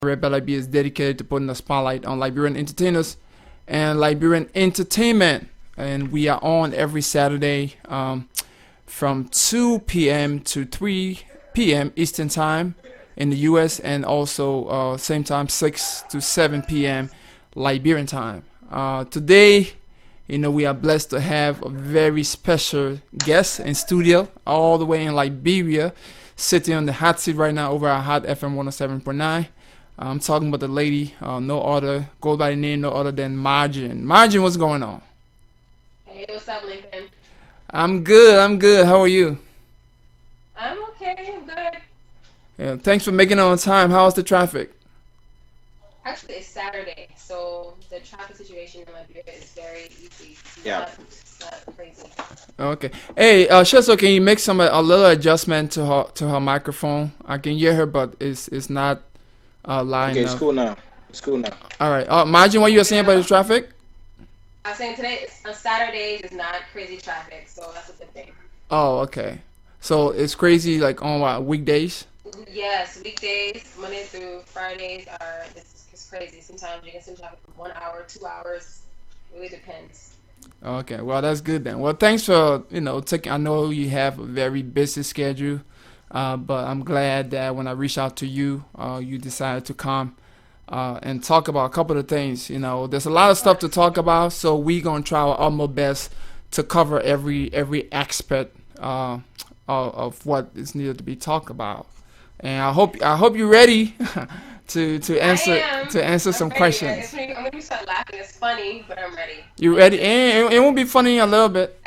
Rep Lib is dedicated to putting a spotlight on Liberian entertainers and Liberian entertainment. And we are on every Saturday from 2 p.m. to 3 p.m. Eastern Time in the US, and also same time 6 to 7 p.m. Liberian time. Today, we are blessed to have a very special guest in studio, all the way in Liberia, sitting on the hot seat right now over at Hot FM 107.9. I'm talking about the lady, no other, go by the name no other than Marjean. Marjean, what's going on? Hey, what's up, Lincoln? I'm good. I'm good. How are you? I'm okay. I'm good. Yeah, thanks for making it on time. How's the traffic? Actually, it's Saturday, so the traffic situation in Liberia is very easy. Yeah. It's not crazy. Okay. Hey, Sheso, can you make a little adjustment to her microphone? I can hear her, but it's not loud Okay, it's enough. cool now. It's cool now. All right. Marjean, what you were saying about the traffic? I was saying today, on Saturdays, is not crazy traffic, so that's a good thing. Oh, okay. So it's crazy like on what, weekdays? Yes, weekdays, Monday through Fridays it's crazy. Sometimes you can see traffic for 1 hour, 2 hours. It really depends. Okay, well that's good then. Well, thanks for taking. I know you have a very busy schedule, but I'm glad that when I reached out to you, you decided to come and talk about a couple of things. There's a lot of Of stuff to course. talk about, so we gonna try our utmost best to cover every aspect of what is needed to be talked about. And I hope you're ready to I answer am. I'm some ready. questions. I'm gonna start laughing. It's funny, but I'm ready. You Let's ready? do it. It won't be funny a little bit.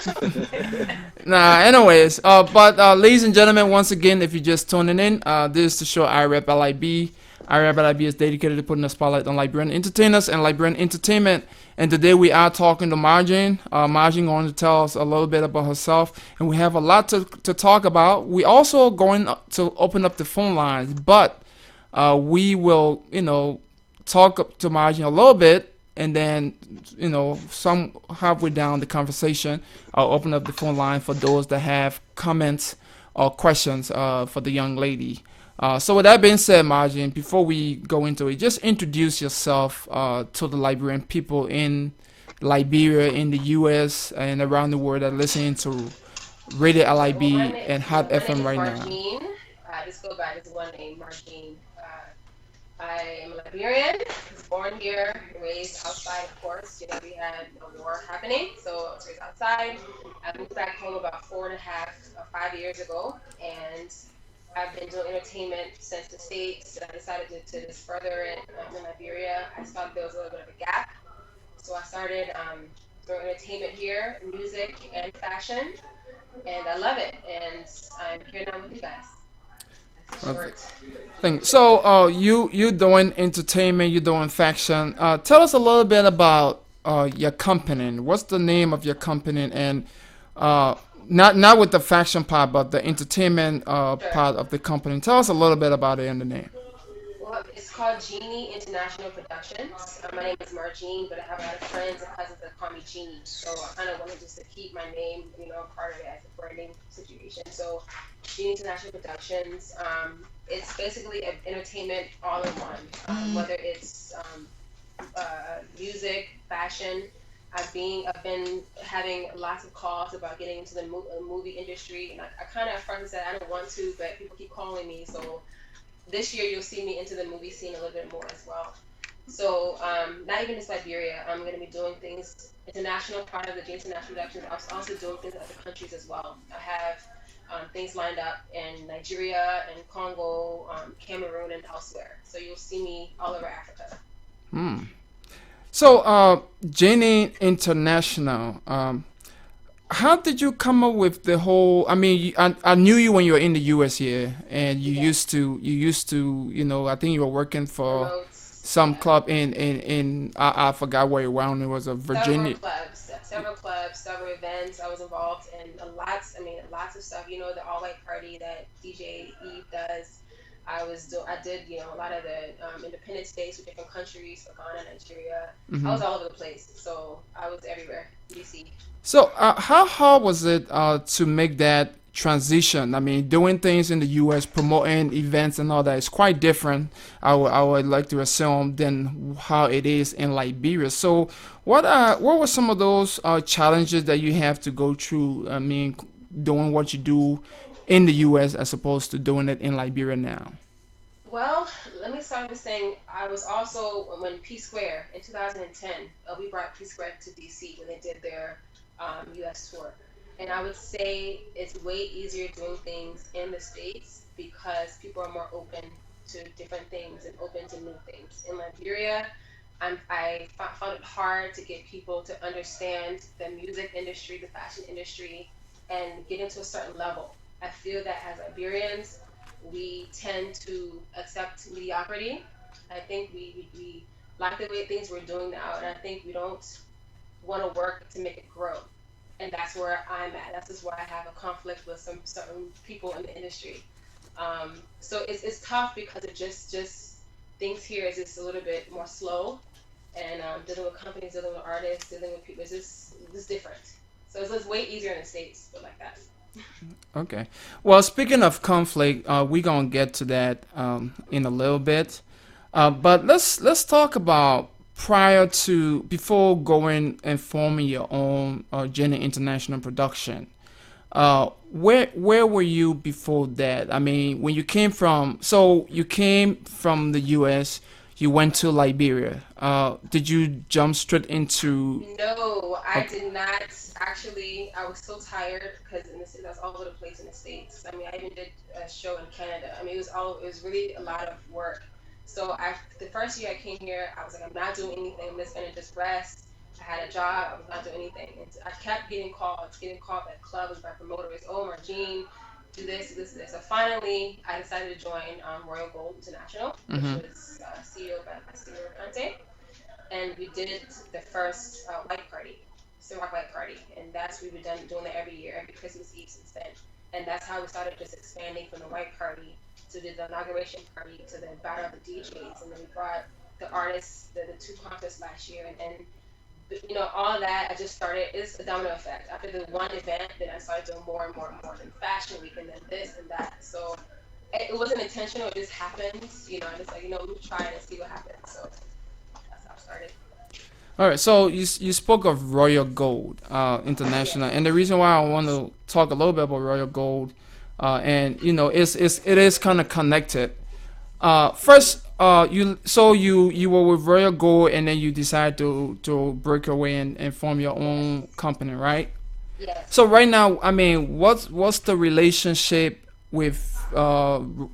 Okay. Nah, anyways, but ladies and gentlemen, once again, if you're just tuning in, this is the show I Rep Lib. I Rep Lib is dedicated to putting a spotlight on Liberian entertainers and Liberian entertainment. And today we are talking to Marjean. Marjean going to tell us a little bit about herself, and we have a lot to talk about. We also going to open up the phone lines, but we will, talk to Marjean a little bit, and then, some halfway down the conversation, I'll open up the phone line for those that have comments or questions for the young lady. So with that being said, Marjean, before we go into it, just introduce yourself to the Liberian people in Liberia, in the U.S., and around the world that are listening to Radio Well, LIB and Hot my name FM is right now. Marjean. I just go by this one name, Marjean. I am a Liberian. I was born here, raised outside, of course. We had a war happening, so I was raised outside. I moved back home about 4.5 or 5 years ago, and I've been doing entertainment since the States. I decided to just further it in Liberia. I thought there was a little bit of a gap, so I started doing entertainment here, music and fashion, and I love it. And I'm here now with you guys. That's a Okay. short. So, you doing entertainment, you doing fashion. Tell us a little bit about your company. What's the name of your company, and uh, not with the fashion part, but the entertainment Sure. part of the company. Tell us a little bit about it and the name. Well, it's called Genie International Productions. My name is Marjean, but I have a lot of friends and cousins that call me Genie. So I kind of wanted just to keep my name, part of it as a branding situation. So Genie International Productions, it's basically an entertainment all in one. Whether it's music, fashion. I've been having lots of calls about getting into the movie industry, and I kind of at first said I don't want to, but people keep calling me, so this year you'll see me into the movie scene a little bit more as well. So not even just Liberia, I'm going to be doing things international, part of the James International Productions. I'm also doing things in other countries as well. I have things lined up in Nigeria and Congo, Cameroon, and elsewhere. So you'll see me all over Africa. Hmm. So, Jenny International. How did you come up with the whole? I mean, I knew you when you were in the U.S. here, and Yes, you used to, I think you were working for promotes, some yeah. club in I forgot where it was. It was a Virginia. Several events. I was involved in lots of stuff. The all white party that DJ Eve does. I did, a lot of the independence days for different countries, for Ghana, Nigeria. I Hmm. was all over the place, so I was everywhere. DC. So, how hard was it to make that transition. I mean, doing things in the U.S., promoting events and all that is quite different. I would like to assume than how it is in Liberia. So, what were some of those challenges that you have to go through? I mean, doing what you do in the U.S. as opposed to doing it in Liberia now. Well, let me start with saying I was also when P Square in 2010. We brought P Square to DC when they did their US tour. And I would say it's way easier doing things in the States because people are more open to different things and open to new things. In Liberia, found it hard to get people to understand the music industry, the fashion industry, and get into a certain level. I feel that as Liberians, we tend to accept mediocrity. I think we like the way things we're doing now, and I think we don't want to work to make it grow. And that's where I'm at. That's just why I have a conflict with some certain people in the industry. So it's tough because it just things here is just a little bit more slow, and dealing with companies, dealing with artists, dealing with people is just different. So it's just way easier in the States, but like that. Okay. Well, speaking of conflict, we're gonna get to that in a little bit. But let's talk about prior to before going and forming your own Jenny International production. Where were you before that? I mean, when you came from, so you came from the U.S., you went to Liberia. Did you jump straight into? No, I Okay. did not actually. I was so tired because in the States, I was all over the place in the States. I mean, I even did a show in Canada. I mean, it was really a lot of work. So the first year I came here, I was like, I'm not doing anything. I'm just gonna just rest. I had a job. I was not doing anything, and I kept getting called by clubs, by promoters. Oh, Marjean, do this, do this, do this. So finally, I decided to join Royal Gold International, which Mm-hmm. was CEO by Pastor Kante, and we did the first white party, Ciroc white party, and that's we were done doing that every year, every Christmas Eve since then, and that's how we started just expanding from the white party to the inauguration party to the battle of the DJs, and then we brought the artists, the two contests last year, and all of that. I just started. It's a domino effect. After the one event, then I started doing more and more and more. Then Fashion Week, and then this and that. So it wasn't intentional. It just happened. I just like we try it and see what happens. So that's how I started. All right, so you spoke of Royal Gold International, Yes. and the reason why I want to talk a little bit about Royal Gold, and it is kind of connected. First, you were with Royal Gold, and then you decided to break away and form your own Yes. company, right? Yes. So right now, I mean, what's the relationship with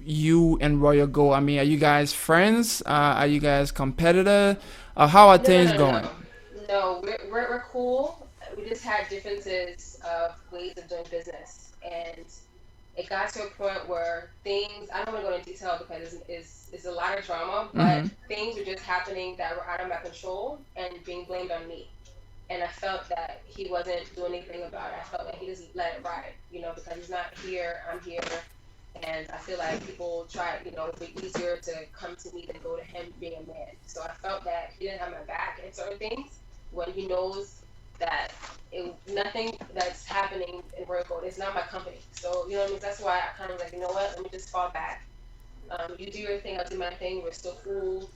you and Royal Gold? I mean, are you guys friends? Are you guys competitor? How are No, no, things no, going? no. No, we're cool. We just had differences of ways of doing business. And it got to a point where things, I don't want to go into detail because it's a lot of drama, but Mm-hmm. things were just happening that were out of my control and being blamed on me. And I felt that he wasn't doing anything about it. I felt like he just let it ride, because he's not here, I'm here. And I feel like people try, it's way easier to come to me than go to him being a man. So I felt that he didn't have my back in certain things when he knows that nothing that's happening in Royal Gold is not my company. So, you know what I mean? That's why I kind of like, you know what, let me just fall back. You do your thing, I'll do my thing. We're still cool.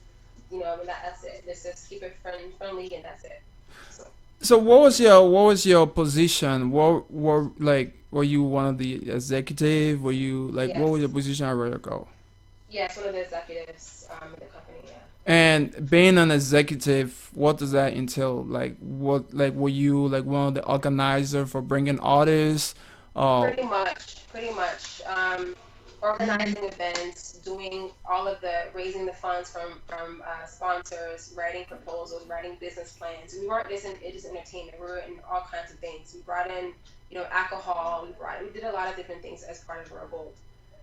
I mean, that's it. Let's just keep it friendly and that's it. So, So what was your position? Were you one of the executive? Were you like what was your yes. position at Royal Gold? Yes, one of the executives in the company, yeah. And being an executive, what does that entail? Like were you like one of the organizer for bringing artists? Uh, Pretty much. Organizing events, doing all of the raising the funds from sponsors, writing proposals, writing business plans. We weren't just entertainment. We were in all kinds of things. We brought in, alcohol. We did a lot of different things as part of Royal Gold.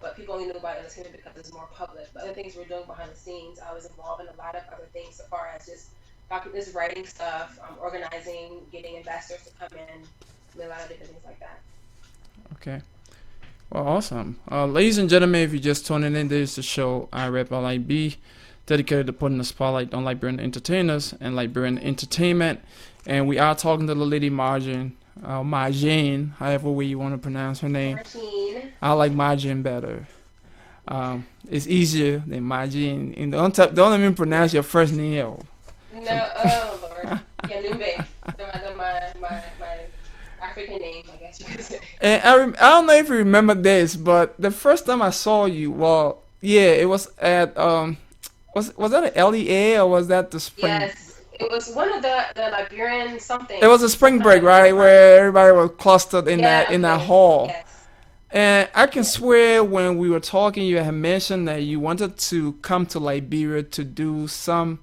But people only knew about entertainment because it's more public. But other things we were doing behind the scenes, I was involved in a lot of other things, so far as just writing stuff, organizing, getting investors to come in, a lot of different things like that. okay. Well, awesome. Ladies and gentlemen, if you're just tuning in, this is the show I Rep LIB. dedicated to putting the spotlight on Liberian entertainers and Liberian entertainment. And we are talking to the lady Marjean, Marjean, however way you want to pronounce her name. Marjean. I like Marjean better. It's easier than Marjean. And don't even pronounce your first name. No, oh Lord. Yanumbe. My African name, I guess you could say. And I don't know if you remember this, but the first time I saw you, well, yeah, it was at was that an LEA or was that the spring? Yes, it was one of the Liberian something. It was a spring Some break, kind of right, where everybody was clustered in that okay. hall. Yes. And I can swear when we were talking, you had mentioned that you wanted to come to Liberia to do some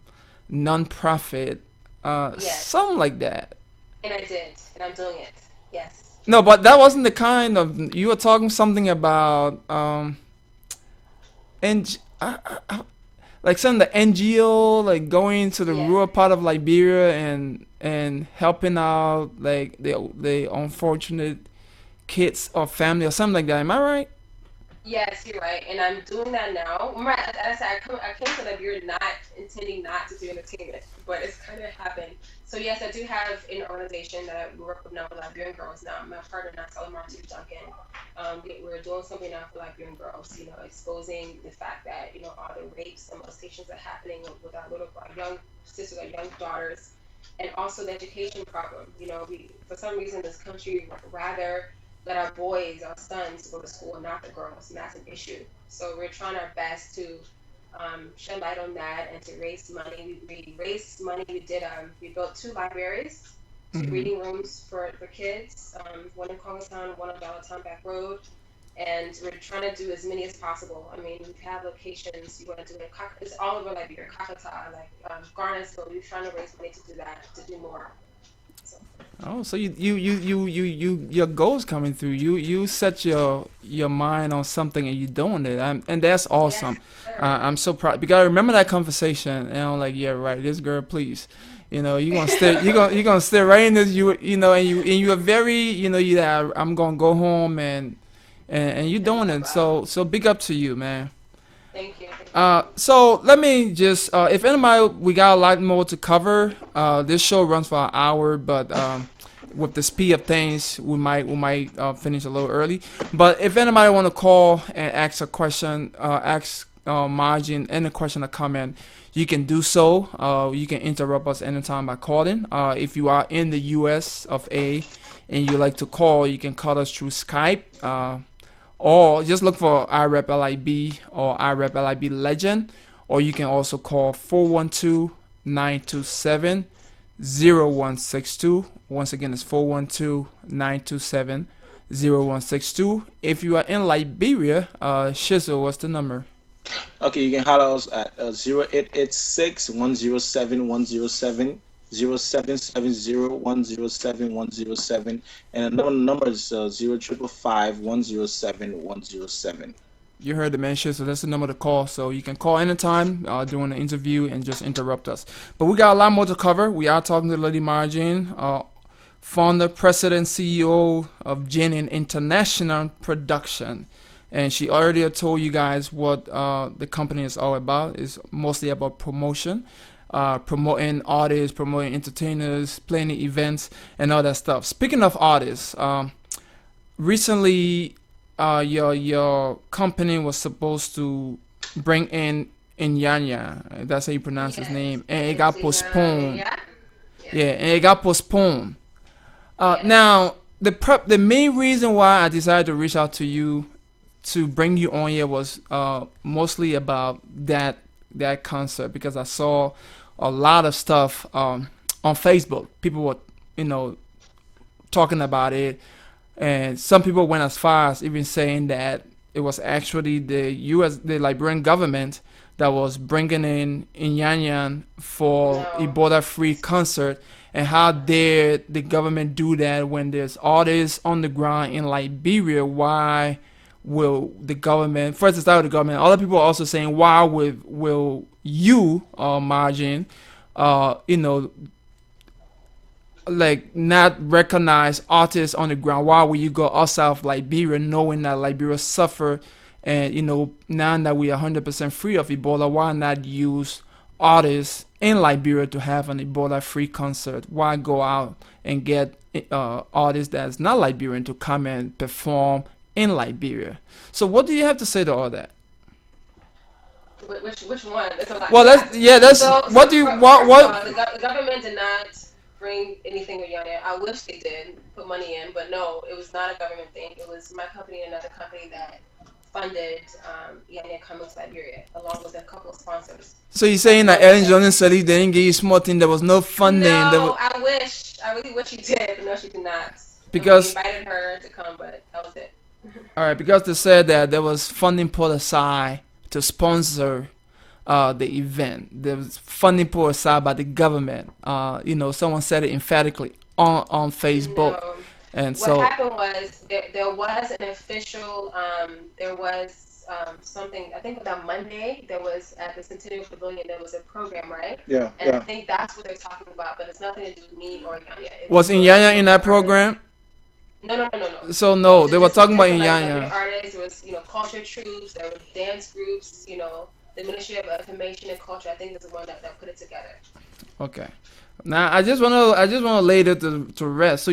non-profit, Yes. something like that. And I did, and I'm doing it. Yes. No, but that wasn't the kind of you were talking something about and like some of the NGO, like going to the Yes. rural part of Liberia and helping out like the unfortunate kids or family or something like that. Am I right? Yes, you're right, and I'm doing that now. Remember, as I said, I came to Liberia not intending not to do entertainment, but it's kind of happened. So yes, I do have an organization that I work with now with Liberian girls. Now, my partner, Natalie Martin Duncan, we're doing something now for Liberian girls. You know, exposing the fact that all the rapes and molestations are happening with our young sisters, our young daughters, and also the education problem. You know, we for some reason this country rather let our boys, our sons, go to school and not the girls, and that's an issue. So we're trying our best to shed light on that and to raise money. We raised money. We built two libraries, two Hmm. reading rooms for kids, one in Congotown, one on Bellatown Back Road, and we're trying to do as many as possible. I mean, we have locations. You want to do it? It's all over Liberia, Kakata, like Garnetsville. We're trying to raise money to do that, to do more. So, Oh, so your goals coming through. You set your mind on something and you doing it. And that's yes, awesome. sir. I'm so proud because I remember that conversation and I'm like, yeah, right. This girl, please. You gonna stay. You gonna stay right in this. And you are very. I'm gonna go home and you That's doing so it. proud. So big up to you, man. Thank you. Thank you. So let me just, if anybody, we got a lot more to cover. This show runs for an hour, but with the speed of things, we might finish a little early. But if anybody want to call and ask a question, ask Margin any question or comment, you can do so. You can interrupt us anytime by calling. If you are in the U.S. of A. and you like to call, you can call us through Skype. Or just look for IREP LIB or IREP LIB Legend, or you can also call 412-927-0162. Once again, it's 412-927-0162. If you are in Liberia, Shizzle, what's the number? Okay, you can holler us at 0886 and another number is 0555 You heard the man, Shizzle. That's the number to call. So you can call anytime during the interview and just interrupt us. But we got a lot more to cover. We are talking to Lady Marjane, founder, president, CEO of Jinin International Production. And she already told you guys what the company is all about. It's mostly about promotion, promoting artists, promoting entertainers, planning events, and all that stuff. Speaking of artists, recently your company was supposed to bring in IYANYA. That's how you pronounce his Yes. name, and it got It's in postponed. yeah. Yes. Yeah, and it got postponed. Yes. Now, the main reason why I decided to reach out to you to bring you on here was mostly about that concert because I saw a lot of stuff on Facebook. People were, you know, talking about it, and some people went as far as even saying that it was actually the Liberian government that was bringing in Yanyan for No. Ebola-free concert. And how dare the government do that when there's artists on the ground in Liberia? Why will the government, first it's out of the government, other people are also saying, why will you, Margin, you know, like not recognize artists on the ground? Why will you go outside of Liberia knowing that Liberia suffer And now that we are 100% free of Ebola, why not use artists in Liberia to have an Ebola-free concert? Why go out and get artists that's not Liberian to come and perform in Liberia? So what do you have to say to all that? Which one? That's a lot Well, to ask. that's what So do you first of all, what the government did not bring anything with Yanya. I wish they did put money in, but no, it was not a government thing. It was my company and another company that funded Yanya coming to Liberia, along with a couple of sponsors. So you're And saying that no, Ellen Johnson said they didn't give you small thing, there was no funding, there was, no, I wish. I really wish she did, but no, she did not. And we because invited her to come, but that was it. all right, because they said that there was funding put aside to sponsor the event. There was funding put aside by the government. Someone said it emphatically on Facebook, No. and What so happened was there was an official, there was something, I think that Monday, there was at the Centennial Pavilion, there was a program, right? Yeah, And I yeah. think that's what they're talking about, but it's nothing to do with me or Yanya. It was was for Inyanya in that local artists. program? No. So no, they were talking about Just for like Liberian Inyanya. artists, there was, culture troops, there were dance groups, the Ministry of Information and Culture, I think is the one that put it together. Okay. Now I just wanna lay it to rest. So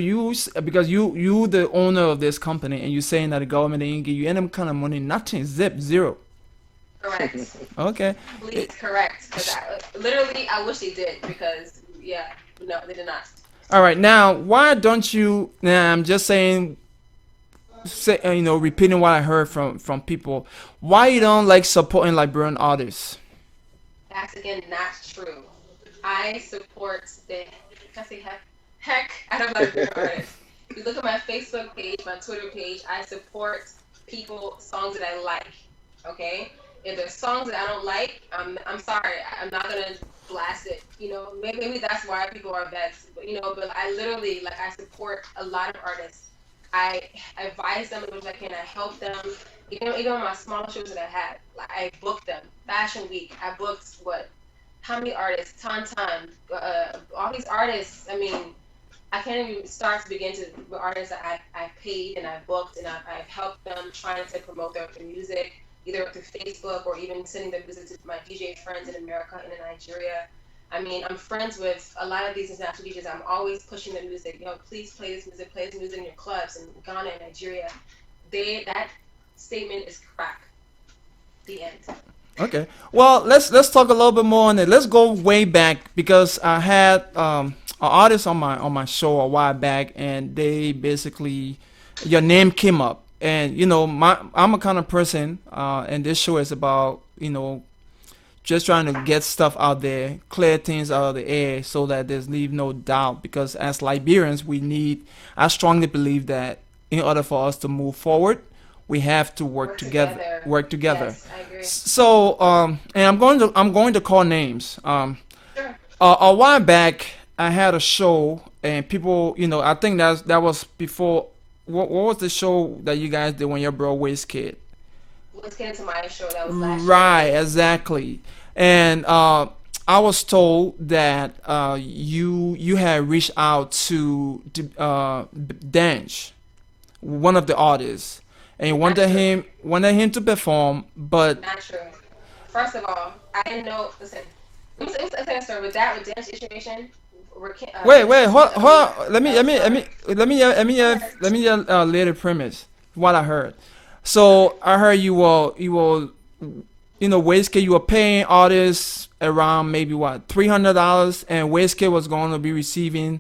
because you the owner of this company and you saying that the government didn't give you any kind of money, nothing, zip, zero. Correct. Okay. Please, correct. Because literally, I wish they did because, yeah, no, they did not. All right. Now, why don't you? Now, I'm just saying, repeating what I heard from people. Why you don't like supporting Liberian artists? That's again not true. I support the, can I say heck out of Liberian artists. If you look at my Facebook page, my Twitter page, I support people, songs that I like. Okay? If there's songs that I don't like, I'm sorry, I'm not gonna blast it. Maybe that's why people are vexed. But I literally like I support a lot of artists. I advise them as much as I can. I help them. Even on my smaller shows that I had, like I booked them. Fashion Week, I booked what? How many artists? Ton. All these artists. I mean, I can't even start to begin to the artists that I paid and I booked and I've helped them trying to promote their music either through Facebook or even sending their music to my DJ friends in America and in Nigeria. I mean, I'm friends with a lot of these international DJs. I'm always pushing their music. Please play this music in your clubs in Ghana and Nigeria. That statement is crack. The end. Okay. Well, let's talk a little bit more on it. Let's go way back because I had an artist on my show a while back, and they basically your name came up, and I'm a kind of person, and this show is about just trying to get stuff out there, clear things out of the air, so that there's leave no doubt. Because as Liberians, I strongly believe that in order for us to move forward, we have to work together. Work together. Yes, I agree. So, and I'm going to call names. Sure. A while back, I had a show, and people, I think that was before. What was the show that you guys did when your bro was kid? Let's get into my show. That was last year. Right, exactly. And I was told that you had reached out to Dange, one of the artists, and you wanted him to perform, but Not true. First of all, I didn't know. Listen, let me tell you a story. With dance situation, wait, hold. Let me lay the premise. What I heard. So I heard you were Wizkid, you were paying artists around maybe what $300, and Wizkid was going to be receiving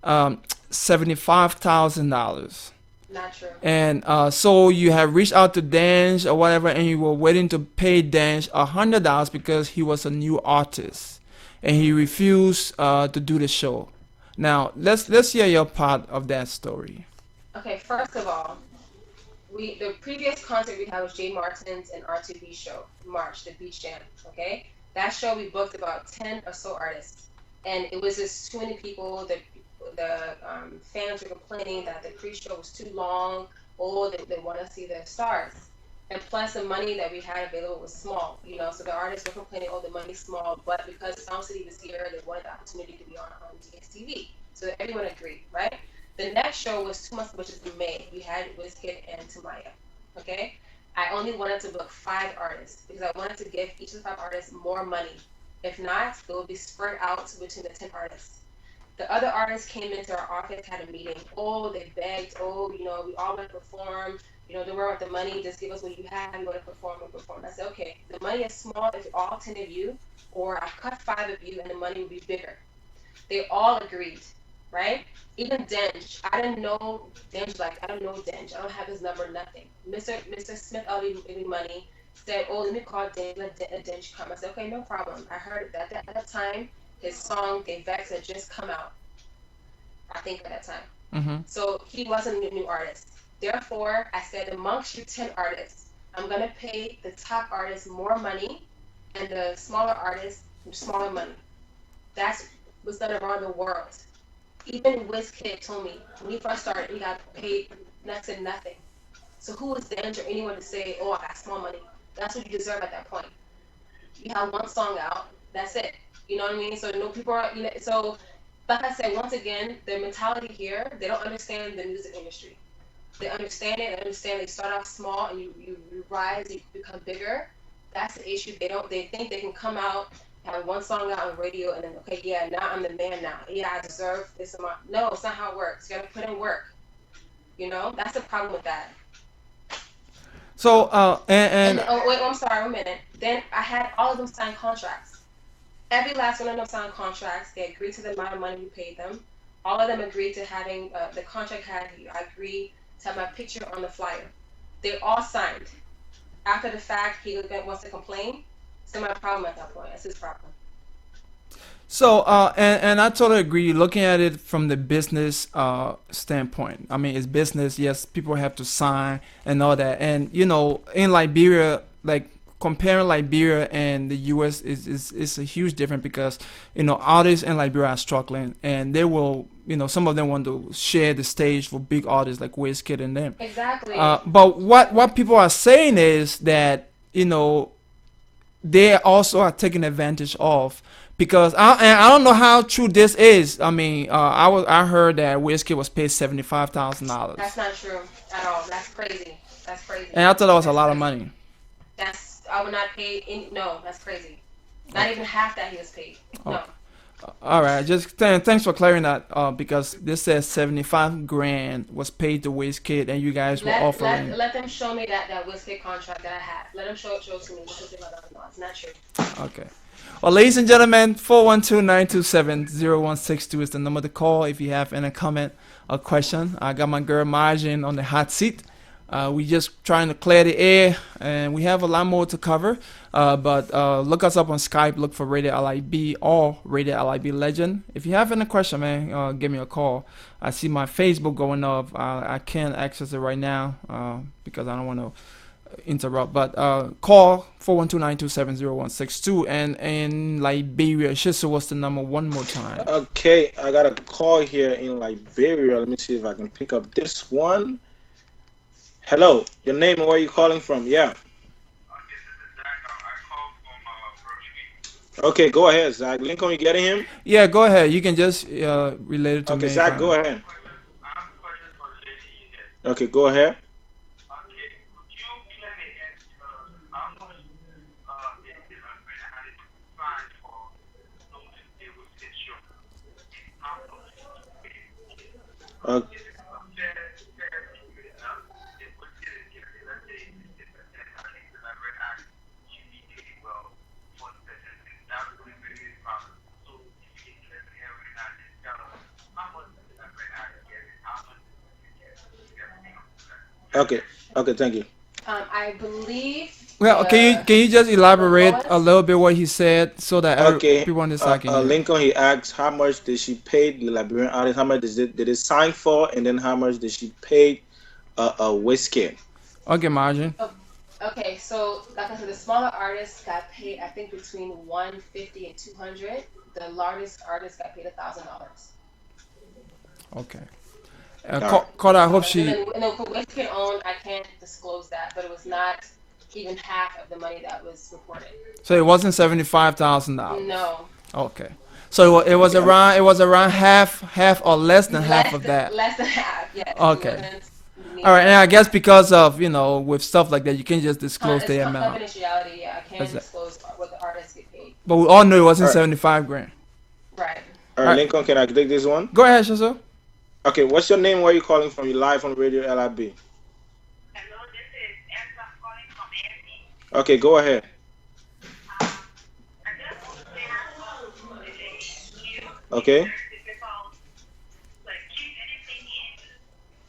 $75,000. Not true. And so you have reached out to Dange or whatever, and you were waiting to pay Dange $100 because he was a new artist, and he refused to do the show. Now let's hear your part of that story. Okay, first of all, the previous concert we had was Jay Martin's and R2B show, March, the Beach Jam. Okay, that show we booked about 10 or so artists, and it was just too many people. The fans were complaining that the pre-show was too long. Oh, they want to see their stars, and plus the money that we had available was small. So the artists were complaining, oh, the money's small, but because Sound City was here, they wanted the opportunity to be on DSTV. So everyone agreed, right? The next show was 2 months, which is in May. We had Wizkid and Tamaya. Okay, I only wanted to book 5 artists because I wanted to give each of the 5 artists more money. If not, it would be spread out between the 10 artists. The other artists came into our office, had a meeting. Oh, they begged. Oh, we all want to perform. Don't worry about the money. Just give us what you have. You want to perform and perform. I said, okay, the money is small if all 10 of you, or I cut 5 of you, and the money will be bigger. They all agreed, right? Even Denj, I didn't know Denj, like I don't know Denj. I don't have his number, nothing. Mr. Smith owed me money. Said, oh, let me call Denj, let Denj come. I said, okay, no problem. I heard that at that time his song "They Vex" had just come out. I think at that time. Mm-hmm. So he wasn't a new artist. Therefore, I said, amongst you 10 artists, I'm gonna pay the top artists more money, and the smaller artists smaller money. That's what's done around the world. Even WizKid told me when he first started, he got paid next to nothing. So who was Denj or anyone to say, "Oh, I got small money"? That's what you deserve at that point. You have one song out. That's it. You know what I mean? So no people are. So like I said, once again, the mentality here, they don't understand the music industry. They understand it. They understand they start off small and you rise, you become bigger. That's the issue. They think they can come out, have one song out on the radio, and then okay, yeah, now I'm the man now. Yeah, I deserve this amount. No, it's not how it works. You gotta put in work. That's the problem with that. So And oh wait, I'm sorry, 1 minute. Then I had all of them sign contracts. Every last one of them signed contracts. They agreed to the amount of money we paid them. All of them agreed to having the contract had. I agree to have my picture on the flyer. They all signed. After the fact, he wants to complain. It's not my problem at that point. It's his problem. So, and I totally agree. Looking at it from the business standpoint, I mean, it's business. Yes, people have to sign and all that. And in Liberia, like comparing Liberia and the U.S. is a huge difference because artists in Liberia are struggling, and they will, some of them want to share the stage for big artists like Wizkid and them. Exactly. But what people are saying is that they also are taking advantage of because I don't know how true this is. I mean, I heard that Wizkid was paid $75,000. That's not true at all. That's crazy. That's crazy. And I thought that was a That's lot of crazy. money. I would not pay. No, that's crazy. Not even half that he was paid. No. Okay. All right, just thanks for clearing that because this says 75 grand was paid to Wizkid and you guys were offering. Let them show me that WizKid contract that I have. Let them show it to me because they don't know. It's not true. Okay. Well, ladies and gentlemen, 412-927-0162 is the number to call if you have any comment or question. I got my girl Marjean on the hot seat. We just trying to clear the air, and we have a lot more to cover. But look us up on Skype. Look for Rated LIB or Rated LIB Legend. If you have any question, man, give me a call. I see my Facebook going up. I can't access it right now because I don't want to interrupt. But call 412-927-0162. And in Liberia, Shisa, what's the number one more time? Okay, I got a call here in Liberia. Let me see if I can pick up this one. Hello, your name and where you calling from? Yeah. Okay, go ahead, Zach. Lincoln, you getting him? Yeah, go ahead. You can just relate it to me. Okay, Zach, go ahead. Okay, go ahead. Okay. Okay. Okay. Thank you. I believe. Well, can you just elaborate a little bit what he said so that everyone is like Lincoln, he asked how much did she pay the Liberian artist? How much did it sign for? And then how much did she pay Wizkid? Okay, Marjean. Oh, okay, so like I said, the smaller artists got paid I think between 150 and 200. The largest artist got paid $1,000. Okay. Carter, I hope she. And then for Wizkid own, I can't disclose that, but it was not even half of the money that was reported. So it wasn't $75,000. No. Okay. So it was around half or less than half of that. Less than half. Yes. Okay. All right, and I guess because of with stuff like that, you can't just disclose It's the amount. confidentiality. Yeah, I can't That's it. disclose what the artists get paid. But we all knew it All wasn't right, 75 grand. Right. all All right, right, Lincoln, can I take this one? go ahead, Shazo. Okay, what's your name? Where are you calling from? You live on Radio LIB. Hello, this is Esther calling from Andy. Okay, go ahead. I just want to say you Okay. very difficult, like keep anything in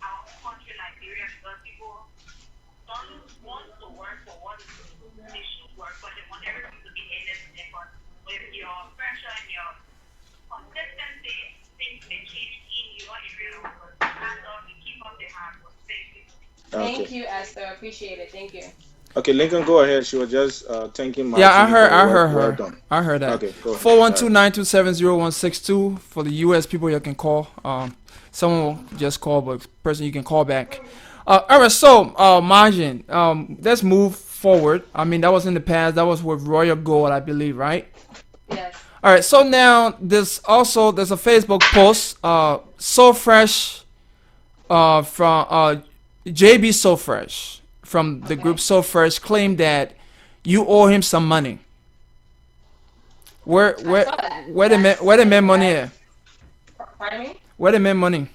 our country, Liberia, because people don't want to work for what they should work, but they want everything to be in this effort. With your pressure and your consistency, things may change in your area. And we keep up the hard work. Thank you. Thank Okay. you, Esther. Appreciate it. Thank you. Okay, Lincoln, go ahead. She was just thanking Yeah, I Martini heard, for I work heard well her. done. I heard that. Okay, go ahead. Four All one right. two 927 0162 for the U.S. people you can call. Someone will just call, but person you can call back. All right, so Marjean, let's move forward. I mean, that was in the past. That was with Royal Gold, I believe, right? Yes. All right, so now there's a Facebook post, So Fresh, from JB So Fresh from the group Okay. So Fresh claimed that you owe him some money. Where I where saw that. where the man That's where the man money that. at? Pardon me. Where the man money?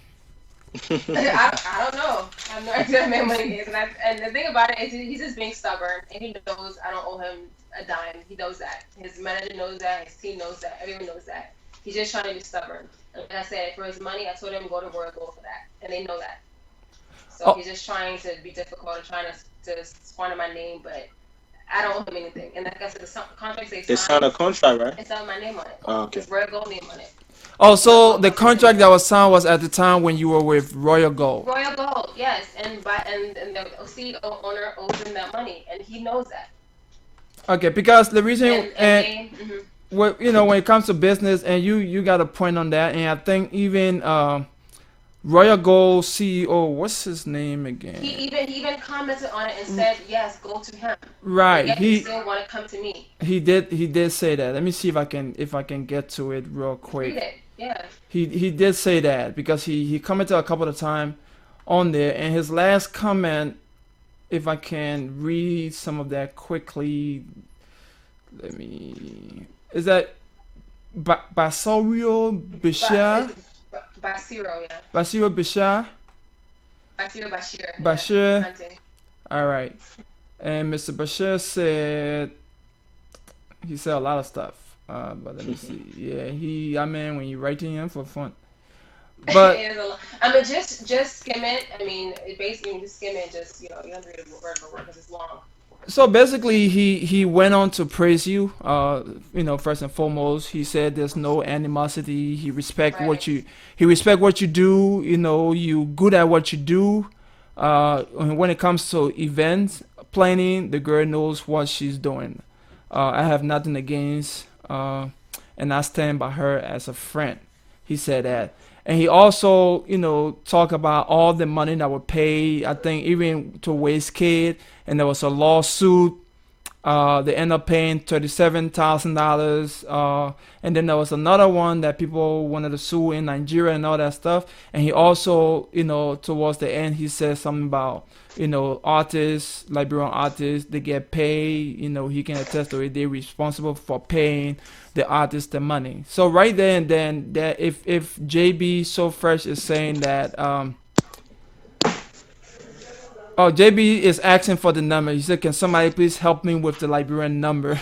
I don't know. I have no idea what my money is, and the thing about it is he's just being stubborn, and he knows I don't owe him a dime. He knows that. His manager knows that. His team knows that. Everyone knows that. He's just trying to be stubborn. And like I said, for his money, I told him go to Royal Gold for that, and they know that. So Oh, he's just trying to be difficult and trying to squander my name, but I don't owe him anything. And like I said, the contract they They signed a signed, contract, right? it's not my name on it. Oh, okay. It's Royal Gold name on it. oh, So so the contract that was signed was at the time when you were with Royal Gold. Royal Gold, yes, and the CEO owner owes him that money, and he knows that. Okay, because the reason And they, mhm. what when it comes to business, and you got a point on that, and I think even Royal Gold CEO, what's his name again? He even commented on it and said, yes, go to him. But Right, yet he still want to come to me. he did say that. Let me see if I can get to it real Read quick. it. Yeah. He did say that because he commented a couple of times on there, and his last comment, if I can read some of that quickly, let me. Is that Basorio Bashir? Basiro, yeah. Basiro Bashir? Basiro Bashir. Bashir. Hunting. All right. And Mr. Bashir said he said a lot of stuff. But let me see. Yeah, I mean, when you write to him for fun. But It is a lot. I mean, just skim it. I mean, it basically just skim it. Just you don't have to read it word for word because it's long. so basically, he went on to praise you. First and foremost, he said there's no animosity. He respect what Right. you do. You good at what you do. And when it comes to events planning, the girl knows what she's doing. I have nothing against, and I stand by her as a friend. He said that. And he also, talk about all the money that were paid. I think even to Waste Kid, and there was a lawsuit. They end up paying $37,000. And then there was another one that people wanted to sue in Nigeria and all that stuff. And he also, towards the end, he said something about, artists, Liberian artists, they get paid. He can attest to it. They're responsible for paying the artist the money. So right there and then, that if JB So Fresh is saying that, oh, JB is asking for the number. He said, "Can somebody please help me with the Liberian number?"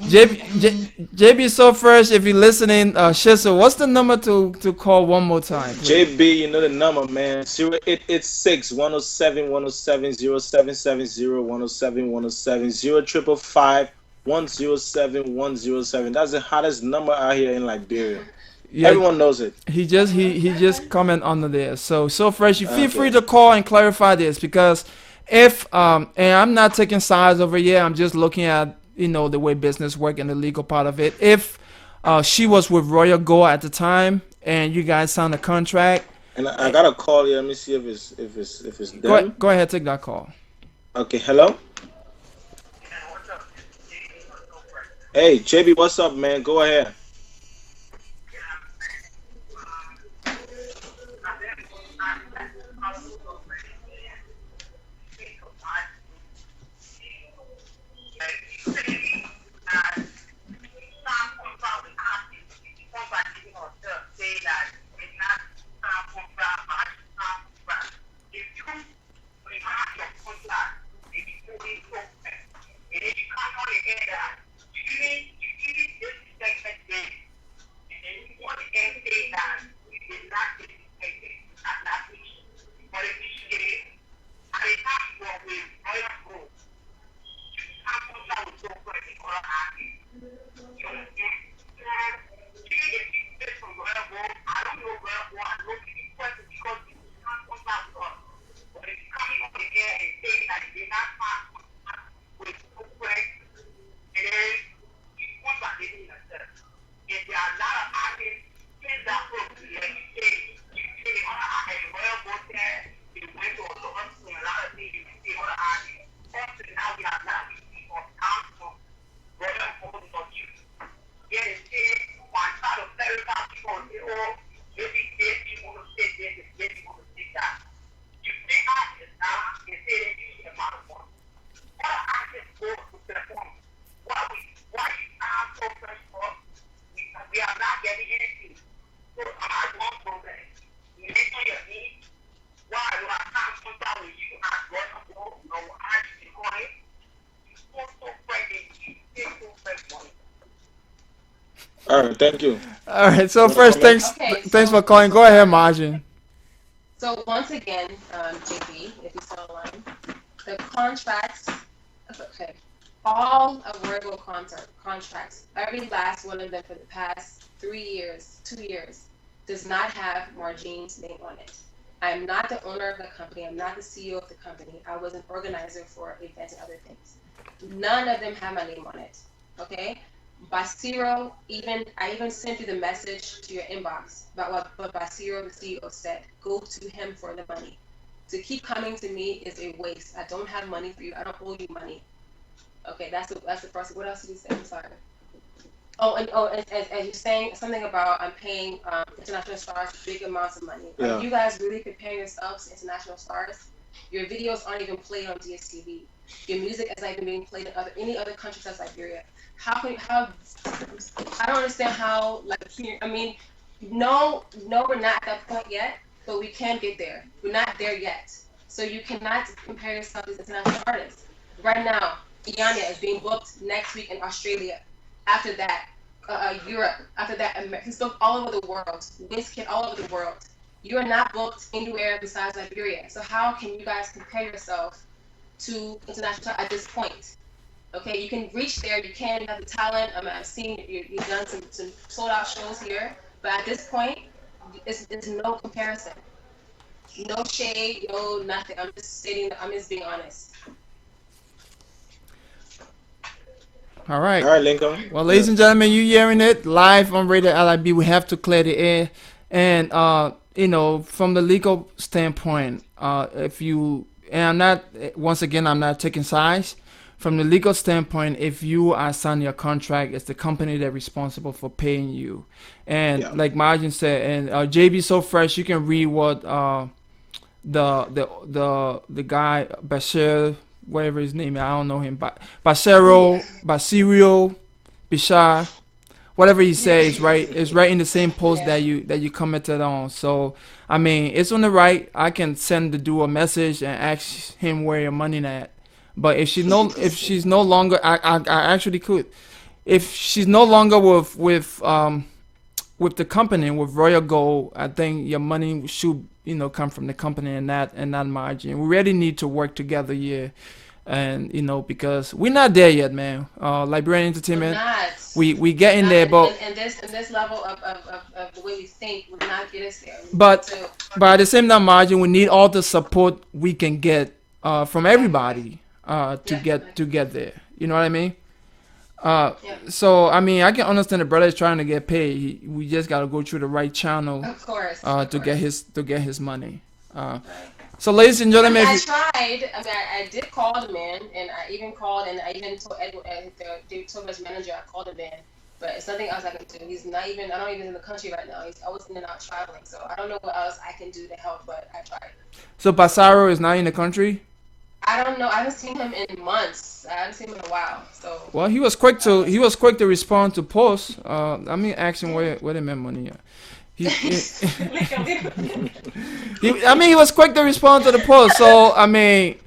JB So Fresh, if you're listening, Shizzle, what's the number to call one more time, please? JB, you know the number, man. 0886 107 107 0770 107 107 0555 107 107. That's the hottest number out here in Liberia. Yeah, Everyone knows it. he just comment under there. So Fresh, you feel free Okay. to call and clarify this, because if and I'm not taking sides over here. I'm just looking at the way business work and the legal part of it. If she was with Royal Gold at the time and you guys signed a contract, And I got a call here. Let me see if it's them. go ahead, take that call. Okay, hello. Hey, JB, what's up, man? Go ahead. let me ask you. So I want something. Based on your needs, why when I come contact with you, I got a phone, no, I just call it. You so pregnant, you so pregnant. All right, thank you. All right. You So want to first, comment? Okay, thanks for calling. so Go ahead, Marjin. so once again, JP, if you saw online, the contracts, okay, all of verbal contracts, every last one of them for the past 3 years, 2 years, does not have Marjean's name on it. I'm not the owner of the company. I'm not the CEO of the company. I was an organizer for events and other things. None of them have my name on it. Okay? Basiro, even I even sent you the message to your inbox about what Basiro, the CEO, said. Go to him for the money. To keep coming to me is a waste. I don't have money for you. I don't owe you money. Okay, that's the first. What else did you say? I'm sorry. And you're saying something about I'm paying international stars big amounts of money. Are Yeah. you guys really comparing yourselves to international stars? Your videos aren't even played on DSTV. Your music is not even being played in any other countries outside Liberia. How I don't understand how like I mean, no, we're not at that point yet, but we can get there. We're not there yet, so you cannot compare yourself to international artists. Right now, IYANYA is being booked next week in Australia. After that, Europe. After that, America. He's booked all over the world. WizKid all over the world. You are not booked anywhere besides Liberia. So how can you guys compare yourself to international at this point? Okay, you can reach there. You can. You have the talent. I've seen you've done some sold out shows here, but at this point, it's no comparison. No shade. No nothing. I'm just stating. I'm just being honest. All All right. right, Lincoln. Well, Yeah. ladies and gentlemen, you hearing it live on Radio LIB. We have to clear the air, and from the legal standpoint, if you and I'm not once again, I'm not taking sides. From the legal standpoint, if you are signing a contract, it's the company that's responsible for paying you. And Yeah. like Margin said, and JB So Fresh, you can read what the guy Bashir, whatever his name is, I don't know him, but Basirio, Bishar, whatever he says, right, is right in the same post Yeah. that you commented on. So I mean, it's on the right. I can send the dude a message and ask him where your money at. But if she's no longer, I actually could. If she's no longer with the company with Royal Gold, I think your money should come from the company and not margin. We really need to work together here, and because we're not there yet, man. Liberian We're Entertainment, not. we We're getting not there, but in this level of the way we think. We're not get us there. We need but to. but at the same time, margin, we need all the support we can get from everybody to Yeah. get there. You know what I mean? Yeah. So I mean, I can understand the brother is trying to get paid. We just gotta go through the right channel Of course. to Of course. get his money. Right. So ladies and I mean, gentlemen, I if you, tried. I mean, I did call the man, and I even called, and I even told Edward, David Tomer's manager, I called the man, but it's nothing else I can do. He's not even. I don't even in the country right now. He's always in and out traveling, so I don't know what else I can do to help. But I tried. so Basaro is not in the country. I don't know. I haven't seen him in months. I haven't seen him in a while. So. Well, he was quick to respond to posts. I mean, ask him where they made money. I mean, he was quick to respond to the post. So I mean,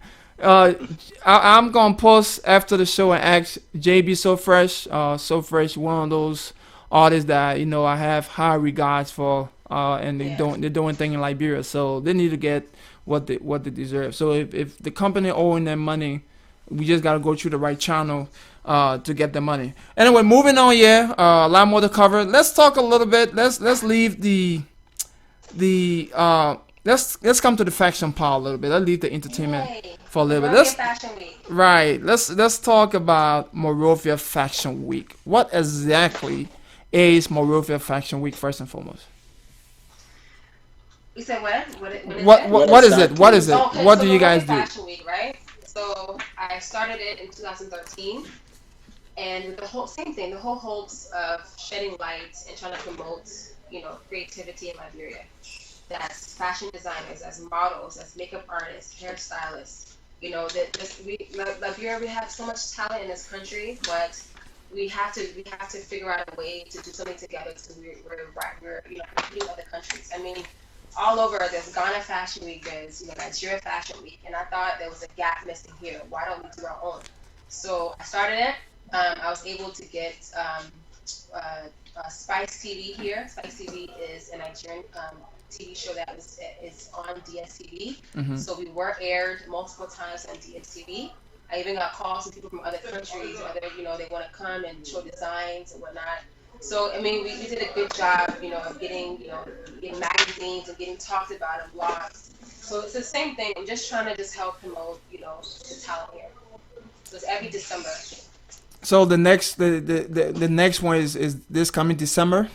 I'm gonna post after the show and ask JB So Fresh, one of those artists that I have high regards for, and Yeah. they're doing things in Liberia, so they need to get what they deserve. So if the company owing them money, we just gotta go through the right channel to get the money. Anyway, moving on. Yeah, a lot more to cover. Let's talk a little bit. Let's leave the let's come to the fashion part a little bit. Let's leave the entertainment Yay. for a little bit. Monrovia Fashion Week. Right. Let's talk about Monrovia Fashion Week. What exactly is Monrovia Fashion Week first and foremost? You said what? What is it? What is it? What is it? Okay, What so do you guys Monrovia do? Fashion Week, right? So I started it in 2013, and with the whole same thing, the whole hopes of shedding light and trying to promote, creativity in Liberia. That's fashion designers, as models, as makeup artists, hairstylists. Liberia, we have so much talent in this country, but we have to figure out a way to do something together because we're competing other countries. I mean, all over there's Ghana Fashion Week, there's Nigeria Fashion Week, and I thought there was a gap missing here. Why don't we do our own? So I started it. I was able to get Spice TV here. Spice TV is a Nigerian TV show that is on DSTV. Mm-hmm. So we were aired multiple times on DSTV. I even got calls from people from other countries, whether they want to come and show designs and whatnot. So I mean, we did a good job, of getting magazines and getting talked about in blogs. So it's the same thing. I'm just trying to just help promote, the talent here. So it's every December. So the next one is this coming December?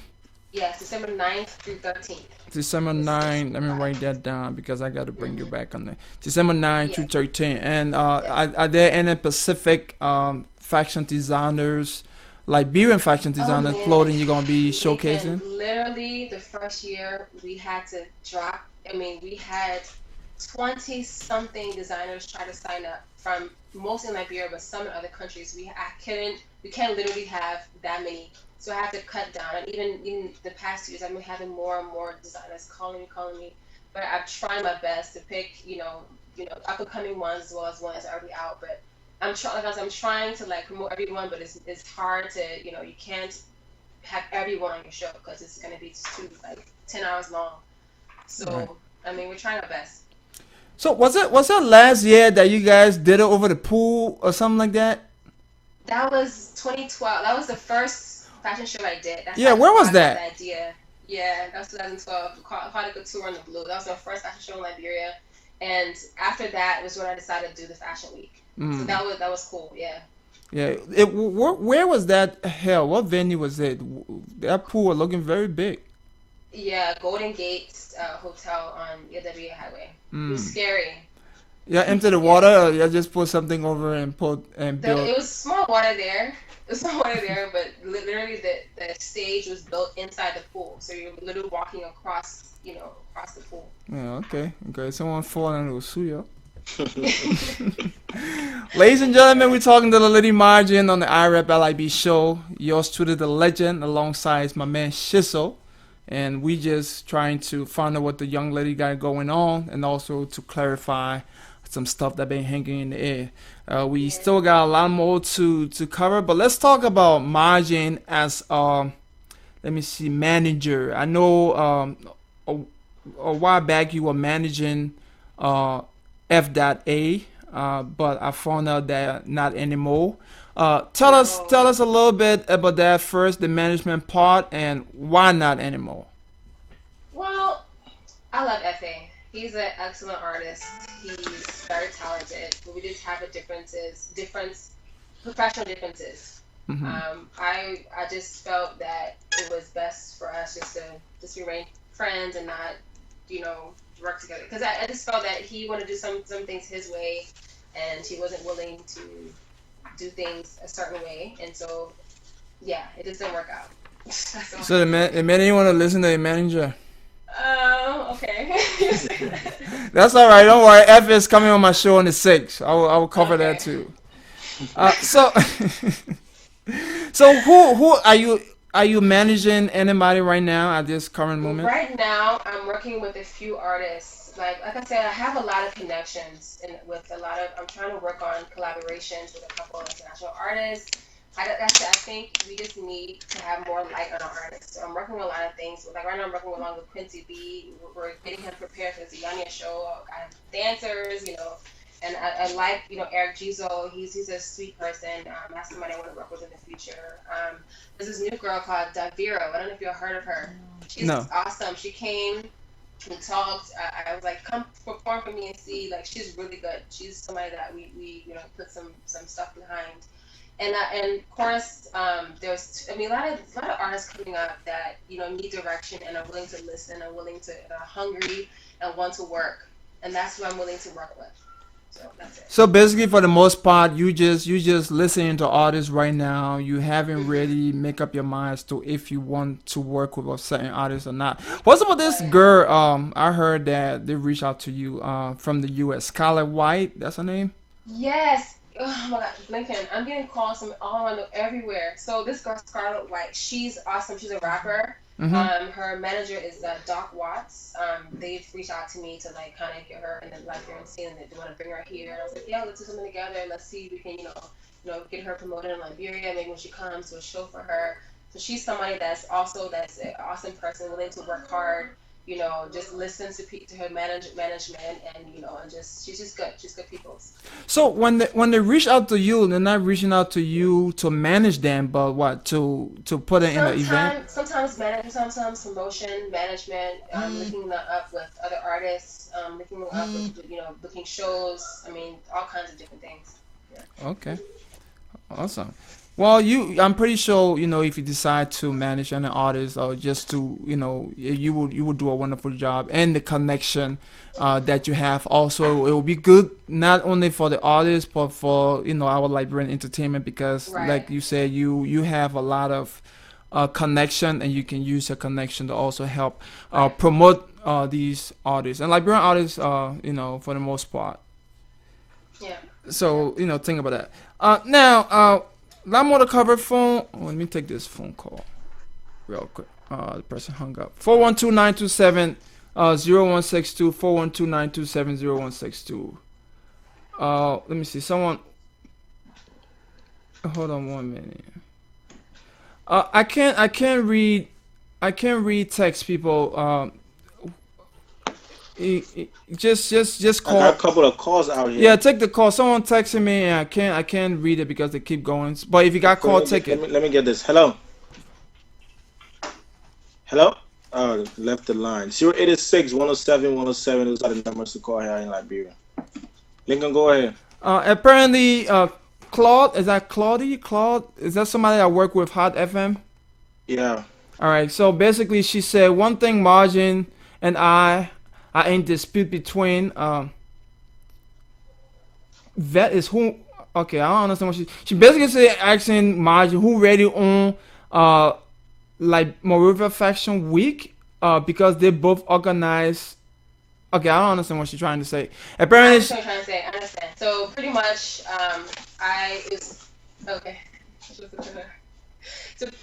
Yes, December 9th through 13th. December 9th. Let me write that down because I got to bring you back on there. December 9th through 13th. And are there any Pacific fashion designers, Liberian fashion designers, clothing you're going to be showcasing? Literally, the first year we had to drop. I mean, we had 20-something designers try to sign up from mostly in Liberia, but some in other countries. We can't literally have that many. So I had to cut down. And even in the past years, I've been having more and more designers calling me. But I'm trying my best to pick, up and coming ones as well as ones that are already out. But I'm trying to promote everyone, but it's hard to, you can't have everyone on your show because it's gonna be 10 hours long. So right. I mean, we're trying our best. So was it last year that you guys did it over the pool or something like that? That was 2012. That was the first fashion show I did. That's where was that? That idea. Yeah, that was 2012. Called Couture on the Blue. That was our first fashion show in Liberia. And after that was when I decided to do the Fashion Week. So that was cool. Yeah. Yeah. Where was that held? What venue was it? That pool was looking very big. Yeah, Golden Gate Hotel on IYANYA Highway. It was scary. Yeah, into the water. Or you just put something over and build. It was small water there. But literally the stage was built inside the pool, so you're literally walking across the pool. Yeah, okay. Someone fall and it will sue you. Ladies and gentlemen, we're talking to Yanumbe Marjean on the Rep Lib show. Yours truly, the legend, alongside my man Shiso. And we just trying to find out what the young lady got going on, and also to clarify some stuff that been hanging in the air. We still got a lot more to cover, but let's talk about Marjean as manager. I know a while back you were managing F.A, but I found out that not anymore. Tell us a little bit about that first, the management part, and why not anymore. Well, I love F.A. He's an excellent artist. He's very talented, but we just have professional differences. Mm-hmm. I just felt that it was best for us just to remain friends and not, work together. Because I just felt that he wanted to do some things his way, and he wasn't willing to do things a certain way, and so it just didn't work out. So the man didn't want to listen to the manager. Okay. That's all right. Don't worry. F is coming on my show on the 6th. I will cover that too. So who are you managing anybody right now at this current moment? Right now, I'm working with a few artists. Like I said, I have a lot of connections I'm trying to work on collaborations with a couple of international artists. I think we just need to have more light on our artists. So I'm working on a lot of things. Like right now, I'm working along with Quincy B. We're getting him prepared for the IYANYA show. I have dancers, and I like, Eric Gizo. He's a sweet person. That's somebody I want to work with in the future. There's this new girl called Daviro. I don't know if you've heard of her. She's awesome. She came. We talked. I was like, come perform for me and see. Like, she's really good. She's somebody that we put some stuff behind. And of course, there's a lot of artists coming up that need direction and are willing to listen and are hungry and want to work, and that's who I'm willing to work with. So that's it. So basically, for the most part, you just listening to artists right now. You haven't really make up your minds to if you want to work with a certain artist or not. What's about this girl? I heard that they reached out to you from the U.S. Scarlett White. That's her name. Yes. Oh my God, Lincoln, I'm getting calls from all around everywhere. So this girl Scarlett White, she's awesome. She's a rapper. Mm-hmm. Her manager is Doc Watts. They've reached out to me to like kind of get her in the Liberian scene, and they want to bring her here. And I was like, yeah, let's do something together. Let's see if we can, get her promoted in Liberia. Maybe when she comes, to a show for her. So she's somebody that's an awesome person, willing to work hard. Just listen to her management, and just she's just good. She's good people. So when they reach out to you, they're not reaching out to you to manage them, but what to put it in the event? Sometimes management, sometimes promotion, management, linking them up with other artists, linking them up with, booking shows. I mean, all kinds of different things. Yeah. Okay, awesome. Well, I'm pretty sure if you decide to manage an artist or just to you would do a wonderful job, and the connection that you have also it will be good not only for the artist but for our Liberian entertainment, because like Right. you said, you have a lot of connection, and you can use your connection to also help Right. promote these artists and Liberian artists, for the most part. Yeah. Yeah. So think about that. Now, a lot more to cover. Phone. Let me take this phone call real quick. The person hung up. 412-927 0162. 412-927 0162. Let me see. Someone. Hold on 1 minute. I can't read. I can't read text, people. Just I got call. a couple of calls out Yeah, here. take the call. Someone texting me, and I can't read it because they keep going. But if you got Okay, call, take it. let me get this. Hello, hello. Oh, left the line. 086 107 107. Those are the numbers to call here in Liberia. Lincoln, go ahead. Apparently, Claude, is that Claudie? Claude, is that somebody I work with? Hot FM. Yeah. All right. So basically, she said one thing: Margin and I in dispute between. That is who. Okay, I don't understand what she basically said asking Margin who ready on like Monrovia Fashion Week because they both organize. Okay, I don't understand what she's trying to say. I Apparently, understand what you're trying to say. I understand. So pretty much, I is okay. So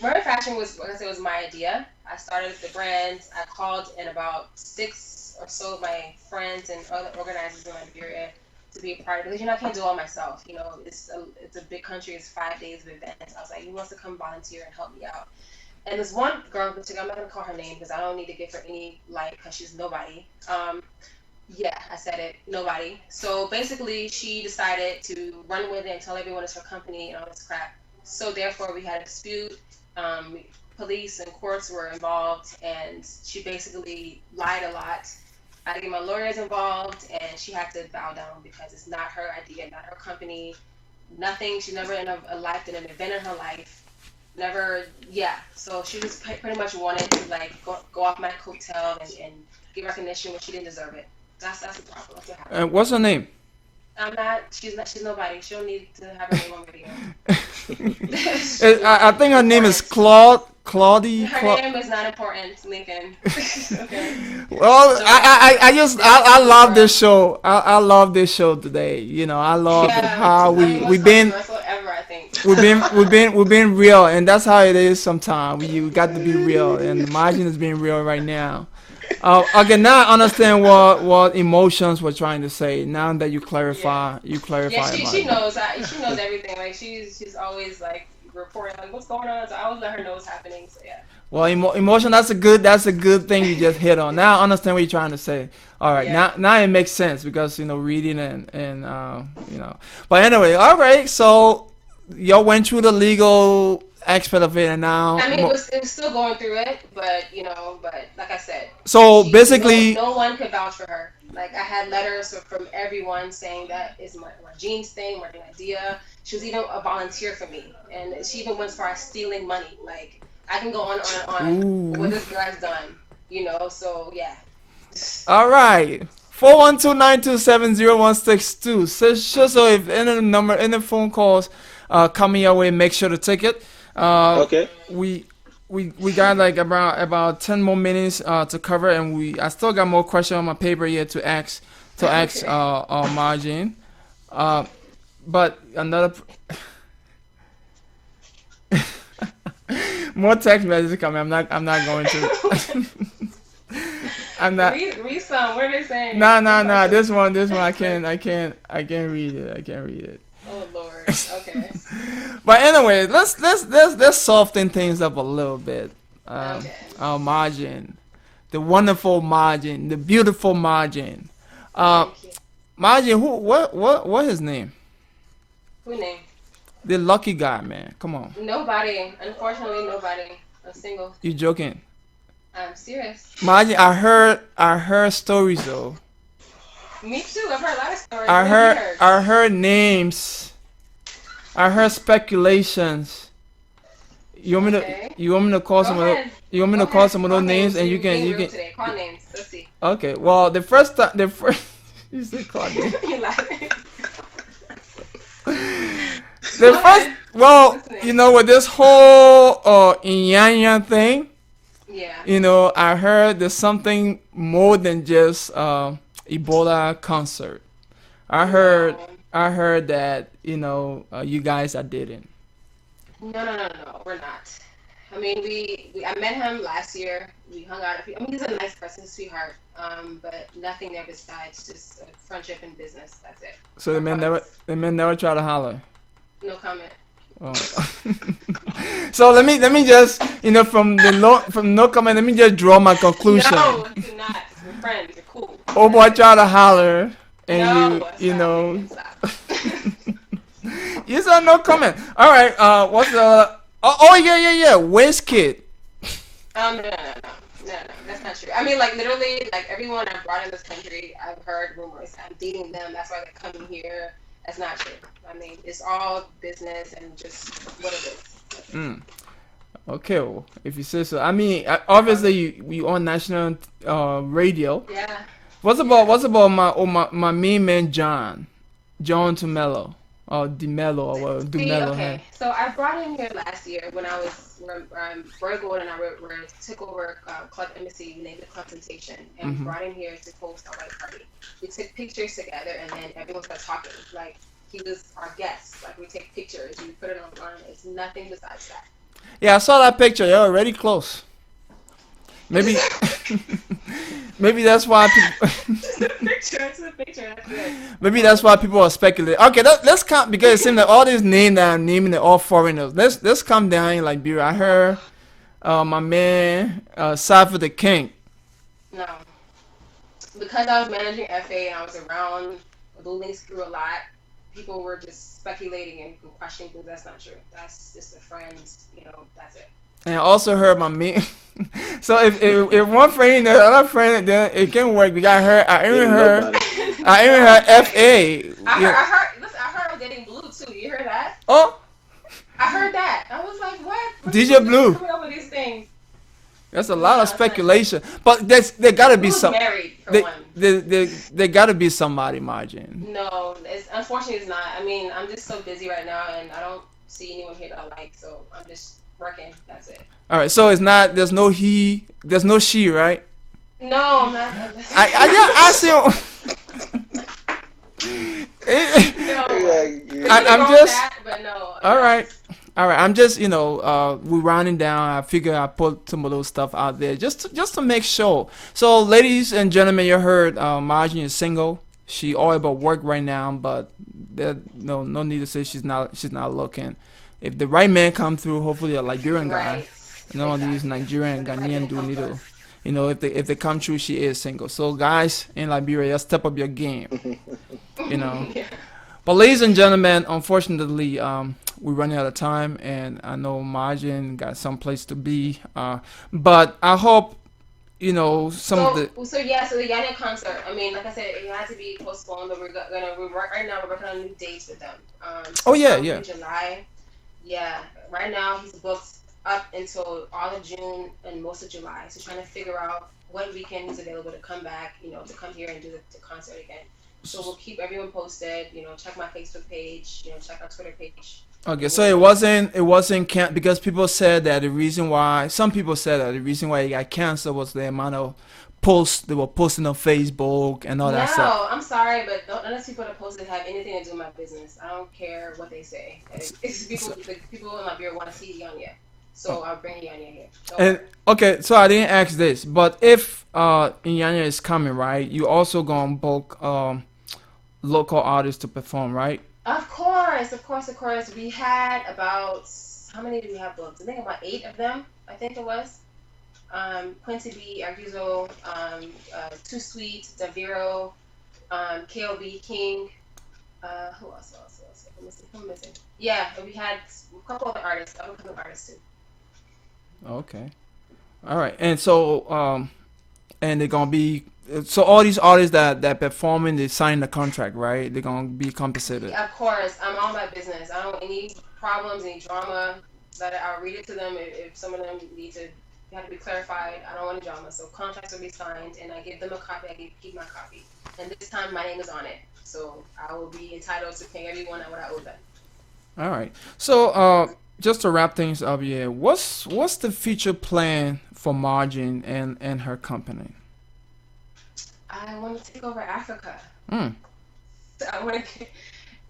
Monrovia Fashion was, like I said, was my idea. I started the brand. I called in about six or so of my friends and other organizers in Liberia to be a part of it, because I can't do it all myself. It's a big country. It's 5 days of events. I was like, who wants to come volunteer and help me out? And this one girl in particular, I'm not gonna call her name because I don't need to give her any light because she's nobody. Yeah, I said it, nobody. So basically, she decided to run with it and tell everyone it's her company and all this crap. So therefore, we had a dispute. Um, Police and courts were involved, and she basically lied a lot. I had to get my lawyers involved, and she had to bow down because it's not her idea, not her company, nothing. She never in a life did an event in her life. Never, yeah. So she just pretty much wanted to like go off my coattail and give recognition when she didn't deserve it. That's the problem. That's what happened. what's her name? I'm not. She's not. She's nobody. She don't need to have her name on video. I think her name is Claude. Claudie. Her name is not important, Lincoln. Okay. Well, So I just that's I the love part. this show. I love this show today. I love Yeah. how I mean, we've most been controversial ever, I think. we've been real, and that's how it is. Sometimes we got to be real, and the margin is being real right now. Again, now I understand what emotions were trying to say. Now that you Yeah. clarify, Yeah. She margin. knows. She knows everything. Like she's always like reporting like what's going on. So I always let her know what's happening. So yeah. Well, emotion. That's a good thing you just hit on. Now I understand what you're trying to say. All right, Yeah. now it makes sense because reading and But anyway, all right. So y'all went through the legal aspect of it, and now I mean, it was still going through it, but like I said, so she no basically, no one could vouch for her. Like I had letters from everyone saying that is my Jean's thing, my idea. She was even a volunteer for me, and she even went as far as stealing money. Like I can go on what ooh. this girl has done. So yeah. All right. 412-927-0162. So if any phone calls coming your way, make sure to take it. Uh, Okay. we we got like about 10 more minutes to cover, and I still got more questions on my paper here to ask Okay. Margin. Uh, but another more text messages coming. I'm not going to. I'm not. Read some. What are they saying? No. This one I can't read it. I can't read it. Oh Lord. Okay. But anyway, let's soften things up a little bit. Okay. Our Marjean, the wonderful Marjean, the beautiful Marjean. Thank you. Marjean, what his name? Who name? The lucky guy, man. Come on. Nobody. Unfortunately, nobody. I'm single. You joking? I'm serious. Marjean, I heard stories though. Me too. I've heard a lot of stories. What have I heard names. I heard speculations. You want me to call some of those, you want me to call some of those names and you can today. Call names. Let's see. Okay. Well, the first you said call names. You laughing? The first, well, you know, with this whole IYANYA thing, Yeah. you know, I heard there's something more than just Ebola concert. I heard that, you know, you guys are dating. No. We're not. I mean, I met him last year. We hung out. I mean, he's a nice person, sweetheart. But nothing there besides just friendship and business. That's it. So the men never try to holler. No comment. Oh. So let me just, you know, from no comment, let me just draw my conclusion. No, do not. We're friends. You're cool. Oh boy, try to holler, and No, you know. stop. You said no comment. All right. What's the? Oh yeah. WizKid. No. That's not true. I mean, like literally, like everyone I've brought in this country, I've heard rumors. I'm dating them. That's why they're coming here. That's not true. I mean, it's all business and just what it is. Okay. Well, if you say so. I mean, obviously you on national radio. Yeah. What's about my main man John Tumelo or DeMello or whatever DeMello Okay. had. So I brought him here last year when I was Virgo and I took over Club Embassy. We named it Club Temptation and brought him here to host our white party. We took pictures together and then everyone started talking. Like he was our guest. Like we take pictures, we put it online. It's nothing besides that. Yeah, I saw that picture. You're already close. Maybe maybe that's why people. It's a picture. That's it. Maybe that's why people are speculating. Okay, let's count because it seems like all these names that I'm naming are all foreigners. Let's come down in Liberia. I heard my man Cypher the King. No. Because I was managing FA and I was around the links grew a lot, people were just speculating and questioning things. That's not true. That's just a friend's, that's it. And I also heard my man. So if one friend, the other friend, then it can work. We got her. I even heard FA. I heard I'm getting blue too. You heard that? Oh. I heard that. I was like, what? DJ Blue. Coming up with these things. That's a lot of speculation, but there gotta be some. Married for one. There gotta be somebody, Marjean. No, unfortunately it's not. I mean, I'm just so busy right now, and I don't see anyone here that I like, so I'm just working. That's it. All right, so it's not. There's no he. There's no she, right? No, I'm not. I see. I'm just. That, but no. All right. I'm just, we're rounding down. I figure I put some of those stuff out there just to make sure. So, ladies and gentlemen, you heard Marjean is single. She all about work right now, but no need to say she's not looking. If the right man come through, hopefully a Liberian guy. None of these Nigerian and Ghanaian do need to. If they come true, she is single. So, guys in Liberia, just step up your game. Yeah. But ladies and gentlemen, unfortunately, we're running out of time, and I know Marjean got some place to be. But I hope, the the IYANYA concert. I mean, like I said, it had to be postponed, but we're right now we're working on new dates with them. In July. Yeah, right now he's booked up until all of June and most of July. So trying to figure out what weekend he's available to come back, to come here and do the concert again. So we'll keep everyone posted. Check my Facebook page. Check our Twitter page. Okay, so it wasn't because people said that some people said that the reason why it got canceled was the amount of posts they were posting on Facebook and all that stuff. No, I'm sorry, but none of these people that posted have anything to do with my business. I don't care what they say. It's people, So, the people in Liberia want to see Yanya, so I'll bring Yanya here. Don't and worry. okay, so I didn't ask this, but if Inyanya is coming, right? You also gonna book local artists to perform, right? Of course, of course, of course. We had about how many do we have booked? I think about 8 of them. I think it was. Quincy B, Arguzo, Too Sweet, Daviro, KLB King. Who else? Who else? Who else? I'm missing. Who am I missing? Yeah, and we had a couple other artists, other couple of artists too. Okay. All right. And so and they're gonna be so all these artists that performing they sign the contract, right? They're gonna be compensated. Yeah, of course, I'm all my business. I don't any problems, any drama. That I'll read it to them if some of them need to have to be clarified. I don't want any drama, so contracts will be signed, and I give them a copy. I keep my copy, and this time my name is on it, so I will be entitled to pay everyone what I owe them. All right. So just to wrap things up here, what's the future plan for Margin and her company? I want to take over Africa. Hmm. I want to.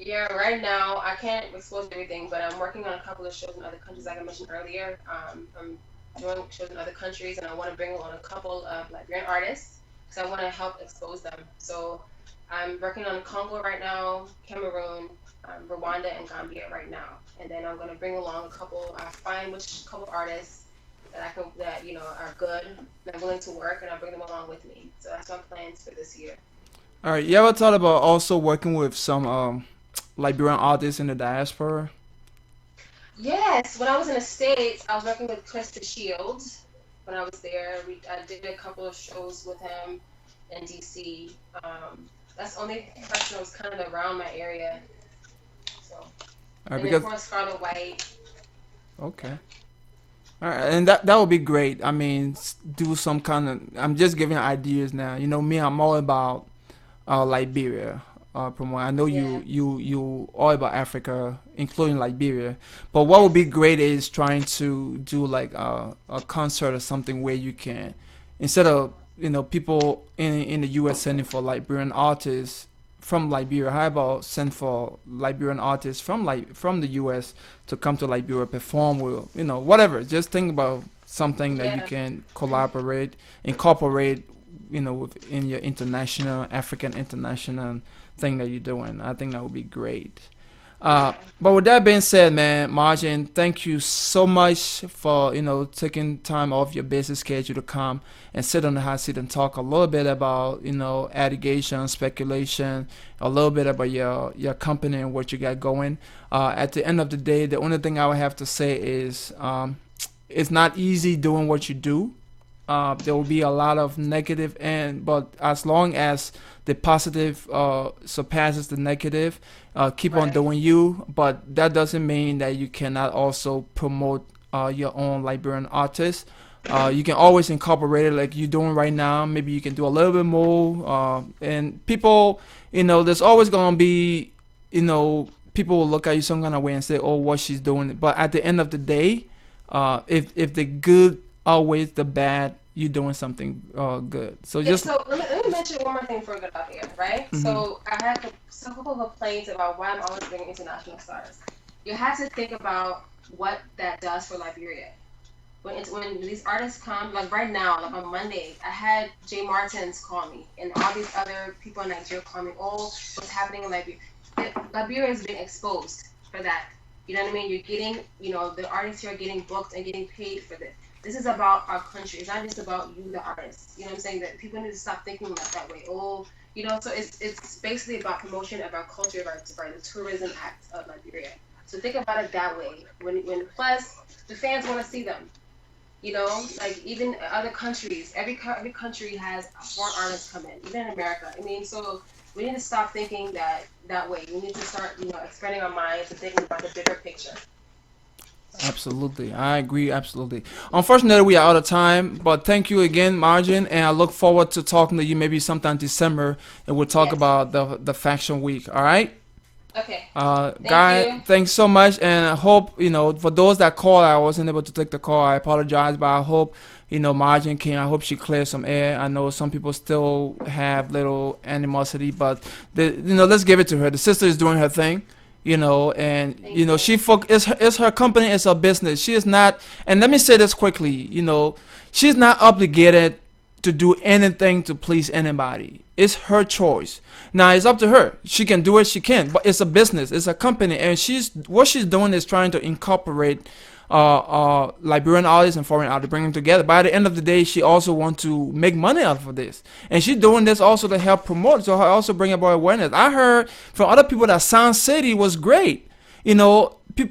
Yeah, right now I can't expose everything, but I'm working on a couple of shows in other countries, like I mentioned earlier. I'm doing shows in other countries, and I want to bring on a couple of Liberian artists because I want to help expose them. So I'm working on Congo right now, Cameroon, Rwanda, and Gambia right now, and then I'm going to bring along a couple. I find which couple artists that I can that are good and willing to work, and I bring them along with me. So that's my plans for this year. All right. You ever thought about also working with some Liberian artists in the diaspora? Yes, when I was in the States, I was working with Krista Shields. When I was there, I did a couple of shows with him in DC. That's the only person that was kind of around my area. So, All right, and then of because course Scarlet White. okay. All right, and that would be great. I mean, do some kind of. I'm just giving ideas now. You know me, I'm all about Liberia. Promote. I know Yeah, you all about Africa, including Liberia. But what would be yes, great is trying to do like a concert or something where you can, instead of people in the U.S. sending for Liberian artists from Liberia. How about send for Liberian artists from the U.S. to come to Liberia perform with whatever. Just think about something that you yeah. can collaborate, incorporate within your international African international thing that you're doing. I think that would be great. Okay. But with that being said, man, Margin, thank you so much for taking time off your busy schedule to come and sit on the hot seat and talk a little bit about allegation, speculation, a little bit about your company and what you got going. At the end of the day, the only thing I would have to say is it's not easy doing what you do. There will be a lot of negative, but as long as the positive surpasses the negative, keep on Right. doing you. But that doesn't mean that you cannot also promote your own Liberian artists. You can always incorporate it like you're doing right now. Maybe you can do a little bit more. And people, there's always gonna be, people will look at you some kind of way and say, "Oh, what she's doing." But at the end of the day, if the good outweighs the bad, you're doing something good. So Yeah, just. so let me mention one more thing before we get out here, right? Mhm. So I had a couple of complaints about why I'm always bringing international stars. You have to think about what that does for Liberia. When these artists come, like right now, like on Monday, I had Jay Martins call me, and all these other people in Nigeria call me. Oh, what's happening in Liberia? Liberia has been exposed for that. You know what I mean? You're getting, the artists here are getting booked and getting paid for this. This is about our country. It's not just about you, the artist. You know what I'm saying? That people need to stop thinking like that way. Oh, so it's basically about promotion of our culture, of the tourism act of Liberia. So think about it that way. When plus the fans want to see them. Like even other countries, every country has foreign artists come in, even in America. I mean, so we need to stop thinking that way. We need to start, expanding our minds and thinking about the bigger picture. Absolutely, I agree. Absolutely. Unfortunately, we are out of time, but thank you again, Margin, and I look forward to talking to you maybe sometime December, and we'll talk Yes. about the Faction Week. All right. Okay. Thank Guy, you. thanks so much, and I hope for those that called, I wasn't able to take the call. I apologize, but I hope You know, Marjean came. I hope she clears some air. I know some people still have little animosity, but let's give it to her. The sister is doing her thing, and it's her company, it's her business. She is not. And let me say this quickly. She's not obligated to do anything to please anybody. It's her choice. Now it's up to her. She can do it. She can, but it's a business. It's a company, and what she's doing is trying to incorporate Liberian artists and foreign artists, bring them together. By the end of the day, she also wants to make money out of this, and she's doing this also to help promote, so also bring about awareness. I heard from other people that Sound City was great.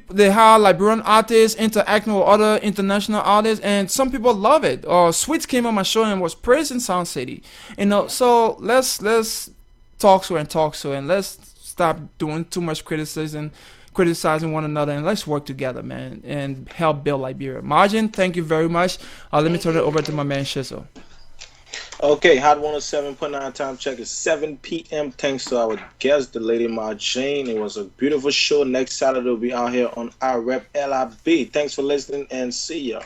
They have Liberian artists interacting with other international artists, and some people love it. Sweets came on my show and was praising Sound City. So let's talk to her, and let's stop doing too much criticizing one another, and let's work together, man, and help build Liberia. Marjean, thank you very much. Let me turn it over to my man Shizzle. Okay, Hot 107.9 time check is 7 p.m. Thanks to our guest, the Lady Marjean. It was a beautiful show. Next Saturday we'll be out here on our Rep Lib. Thanks for listening and see ya.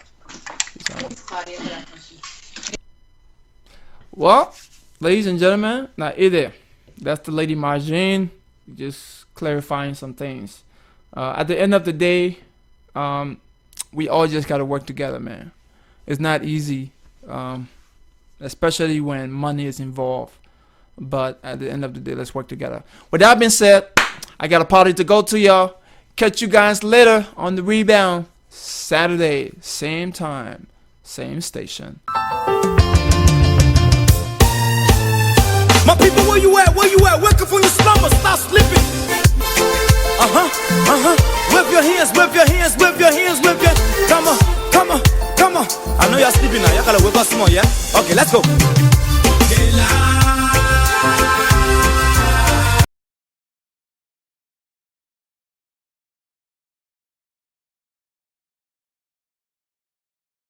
Well, ladies and gentlemen, now either that's the Lady Marjean, just clarifying some things. At the end of the day, we all just gotta work together, man. It's not easy. Especially when money is involved. But at the end of the day, let's work together. With that being said, I got a party to go to, y'all. Catch you guys later on the rebound. Saturday, same time, same station. My people, where you at? Where you at? Wake up from your slumber, stop sleeping. Wave your hands, wave your hands, wave your hands, wave your. Come on, come on, come on. I know you're sleeping now. You gotta wake up some more, yeah? Okay, let's go.